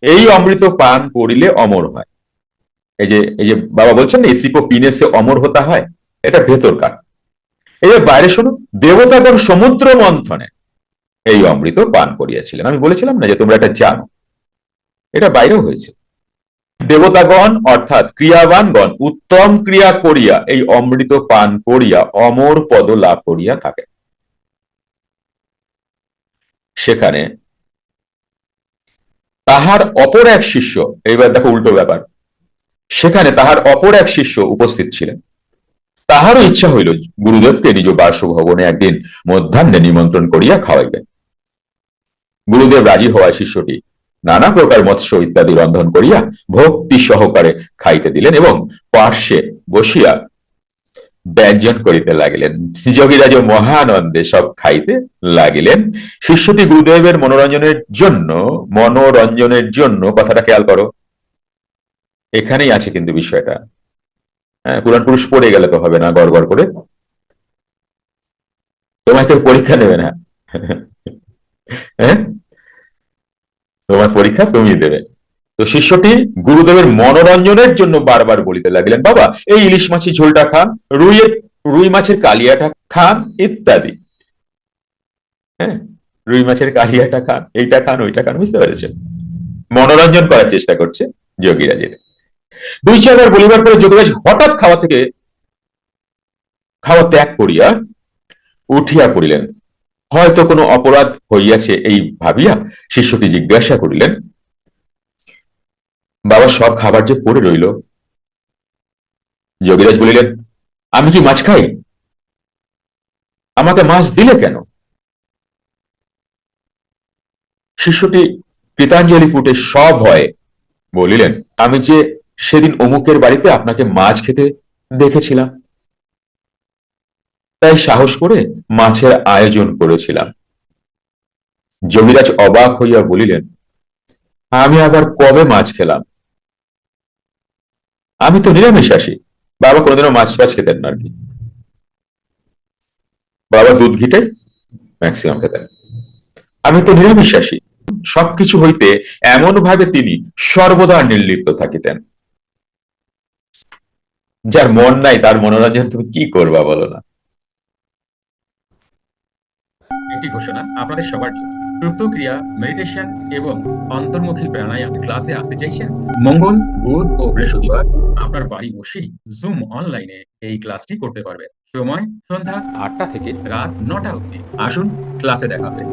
এই অমৃত পান করিলে অমর হয়। এই যে বাবা বলছেন না, ইসিপো পিনে সে অমর হতা হয়, এটা ভেতরকার। এই যে বাইরে শোনো, দেবতাগণ সমুদ্র মন্থনে এই অমৃত পান করিয়াছিলেন। আমি বলেছিলাম না যে তোমরা এটা জানো, এটা বাইরেও হয়েছে। দেবতাগণ অর্থাৎ ক্রিয়াবানগণ উত্তম ক্রিয়া করিয়া এই অমৃত পান করিয়া অমর পদ লাভ করিয়া থাকে। সেখানে তাহার অপর এক শিষ্য, এইবার দেখো উল্টো ব্যাপার, সেখানে তাহার অপর এক শিষ্য উপস্থিত ছিলেন। তাহারও ইচ্ছা হইল গুরুদেবকে নিজ বাসভবনে একদিন মধ্যাহ্নে নিমন্ত্রণ করিয়া খাওয়াইবেন। গুরুদেব রাজি হওয়ায় শিষ্যটি নানা প্রকার মৎস্য ইত্যাদি রন্ধন করিয়া ভক্তি সহকারে খাইতে দিলেন এবং পার্শ্বে বসিয়া ব্যঞ্জন করিতে লাগিলেন। যোগীরাজ মহানন্দে সব খাইতে লাগিলেন। শিষ্যটি গুরুদেবের মনোরঞ্জনের জন্য কথাটা খেয়াল করো, এখানেই আছে কিন্তু বিষয়টা। হ্যাঁ, পুরাণ পুরুষ পড়ে গেলে তো হবে না গড় গড় করে, তোমাকে পরীক্ষা নেবে না। হ্যাঁ, তোমার পরীক্ষা তুমি দেবে। তো শিষ্যটি গুরুদেবের মনোরঞ্জনের জন্য বারবার বলিতে লাগলেন, বাবা এই ইলিশ মাছি ঝোলটা খান, রুই মাছের কালিয়াটা খান ইত্যাদি। হ্যাঁ, রুই মাছের কালিয়াটা খান, এইটা খান, ওইটা খান, বুঝতে পেরেছেন? মনোরঞ্জন করার চেষ্টা করছে যোগীরাজের। দুই চারবার বলিবার পরে যোগীরাজ হঠাৎ খাওয়া ত্যাগ করিয়া উঠিয়া পড়িলেন। হয়তো কোনো অপরাধ হইয়াছে এই ভাবিয়া শিষ্যটি জিজ্ঞাসা করিলেন, বাবা সব খাবার যে পড়ে রইল। যোগীরাজ বলিলেন, আমি কি মাছ খাই? আমাকে মাছ দিলে কেন? শিষ্যটি কৃতাঞ্জলি ফুটে সভয়ে বলিলেন, আমি যে সেদিন অমুকের বাড়িতে আপনাকে মাছ খেতে দেখেছিলাম, তাই সাহস করে মাছের আয়োজন করেছিলাম। যোগীরাজ অবাক হইয়া বলিলেন, আমি আবার কবে মাছ খেলাম? আমি তো নিরামিষাশী। বাবা কোনোদিনও মাছ টাছ খেতেন না আর কি, বাবা দুধ ঘিটে ম্যাক্সিমাম খেতেন। আমি তো নিরামিষাশী। সবকিছু হইতে এমন ভাবে তিনি সর্বদা নির্লিপ্ত থাকিতেন। যার মন নাই তার মনোরঞ্জন তুমি কি করবা বলো না? একটি ঘোষণা আপনাদের সবার জন্য। সুপ্ত ক্রিয়া, মেডিটেশন এবং অন্তর্মুখী প্রাণায়াম ক্লাসে আসতে চাইছেন? মঙ্গল, বুধ ও বৃহস্পতিবার আপনার বাড়ি বসেই জুম অনলাইনে এই ক্লাসটি করতে পারবেন। সময় সন্ধ্যা ৮টা থেকে রাত ৯টা অবধি। আসুন, ক্লাসে দেখা হবে।